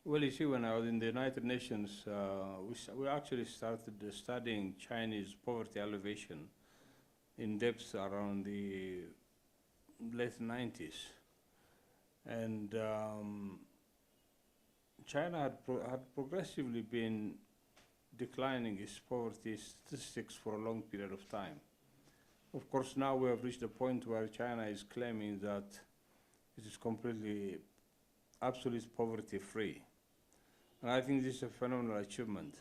Well, you see, when I was in the United Nations, we actually started studying Chinese poverty elevation in depth around the late 90s. And China had progressively been declining its poverty statistics for a long period of time. Of course, now we have reached a point where China is claiming that it is completely absolute poverty free. And I think this is a phenomenal achievement.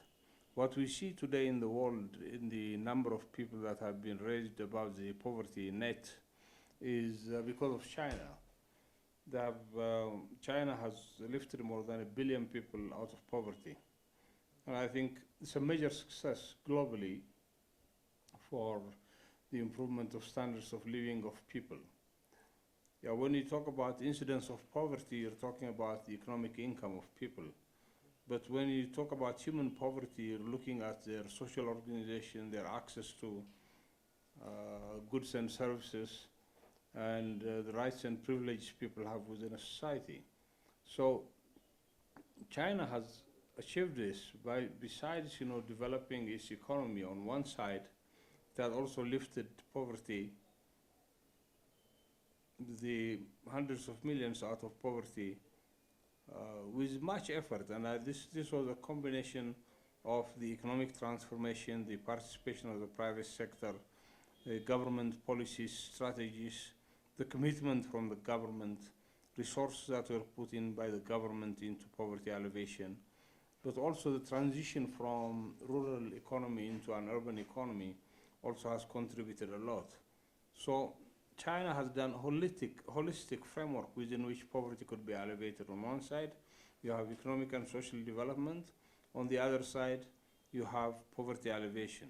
What we see today in the world, in the number of people that have been raised above the poverty net, is because of China. China has lifted more than 1 billion people out of poverty. And I think it's a major success globally for the improvement of standards of living of people. Yeah, when you talk about incidence of poverty, you're talking about the economic income of people. But when you talk about human poverty, you're looking at their social organization, their access to goods and services, and the rights and privileges people have within a society. So China has achieved this by, besides developing its economy on one side, it has also lifted poverty, the hundreds of millions out of poverty, with much effort. And this was a combination of the economic transformation, the participation of the private sector, the government policies, strategies, the commitment from the government, resources that were put in by the government into poverty alleviation, but also the transition from rural economy into an urban economy also has contributed a lot. So China has done a holistic framework within which poverty could be alleviated. On one side, you have economic and social development. On the other side, you have poverty alleviation.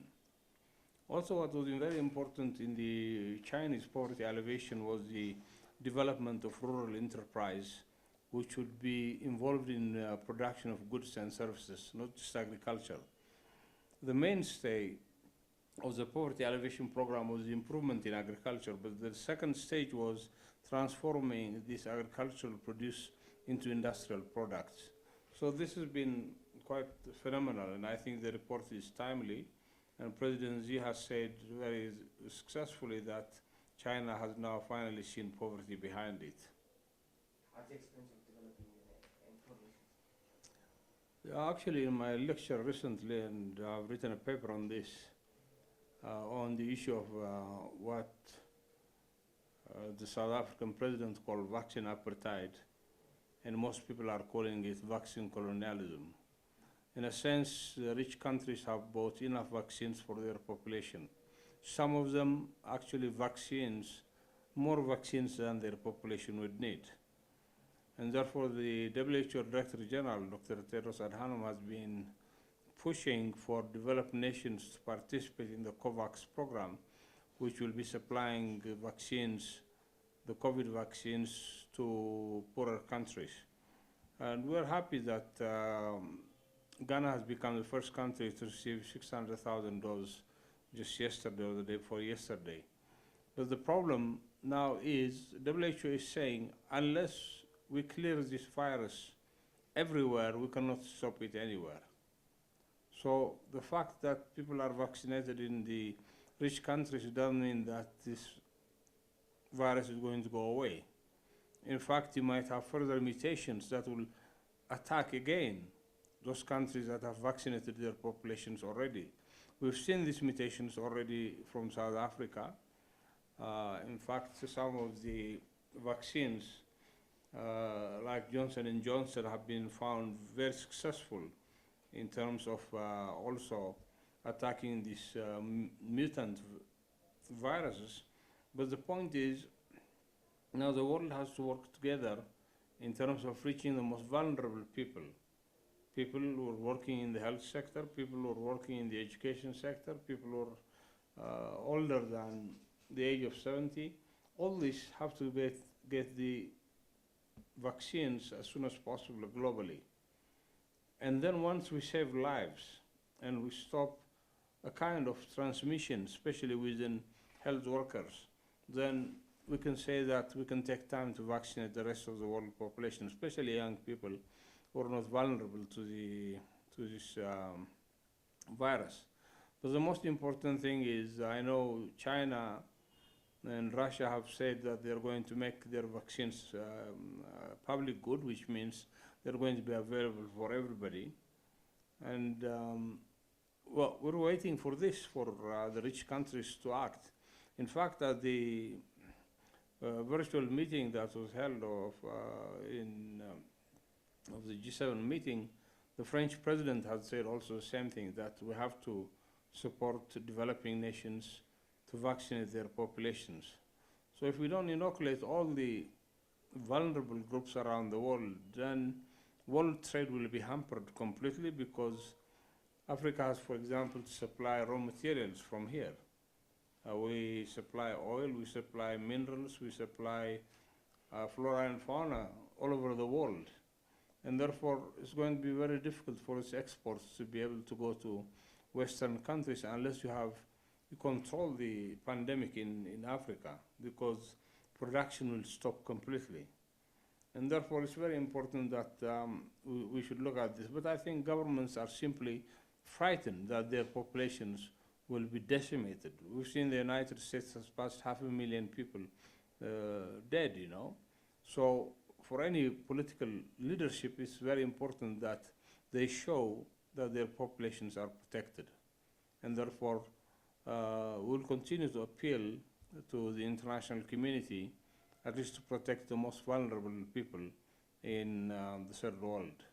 Also, what was very important in the Chinese poverty alleviation was the development of rural enterprise, which would be involved in production of goods and services, not just agriculture. The mainstay of the poverty alleviation program was the improvement in agriculture, but the second stage was transforming this agricultural produce into industrial products. So this has been quite phenomenal, and I think the report is timely. And President Xi has said very successfully that China has now finally seen poverty behind it. At the expense of developing populations? Actually, in my lecture recently, and I've written a paper on this, on the issue of what the South African president called vaccine apartheid, and most people are calling it vaccine colonialism. In a sense, the rich countries have bought enough vaccines for their population. Some of them actually more vaccines than their population would need. And therefore, the WHO Director General, Dr. Tedros Adhanom, has been pushing for developed nations to participate in the COVAX program, which will be supplying vaccines, the COVID vaccines, to poorer countries. And we're happy that Ghana has become the first country to receive 600,000 doses just yesterday or the day before yesterday. But the problem now is WHO is saying unless we clear this virus everywhere, we cannot stop it anywhere. So the fact that people are vaccinated in the rich countries doesn't mean that this virus is going to go away. In fact, you might have further mutations that will attack again those countries that have vaccinated their populations already. We've seen these mutations already from South Africa. In fact, some of the vaccines, like Johnson & Johnson, have been found very successful in terms of also attacking these mutant viruses. But the point is, now the world has to work together in terms of reaching the most vulnerable people. People who are working in the health sector, people who are working in the education sector, people who are older than the age of 70. All these have to get the vaccines as soon as possible globally. And then once we save lives and we stop a kind of transmission, especially within health workers, then we can say that we can take time to vaccinate the rest of the world population, especially young people, or not vulnerable to this virus. But the most important thing is, I know China and Russia have said that they're going to make their vaccines public good, which means they're going to be available for everybody. And well, we're waiting for this, for the rich countries to act. In fact, at the virtual meeting that was held of the G7 meeting, the French president had said also the same thing, that we have to support developing nations to vaccinate their populations. So if we don't inoculate all the vulnerable groups around the world, then world trade will be hampered completely, because Africa has, for example, to supply raw materials from here. We supply oil, we supply minerals, we supply flora and fauna all over the world. And therefore, it's going to be very difficult for its exports to be able to go to Western countries unless you control the pandemic in Africa, because production will stop completely. And therefore, it's very important that we should look at this. But I think governments are simply frightened that their populations will be decimated. We've seen the United States has passed 500,000 people dead, you know. So for any political leadership, it's very important that they show that their populations are protected. And therefore, we'll continue to appeal to the international community, at least to protect the most vulnerable people in the third world.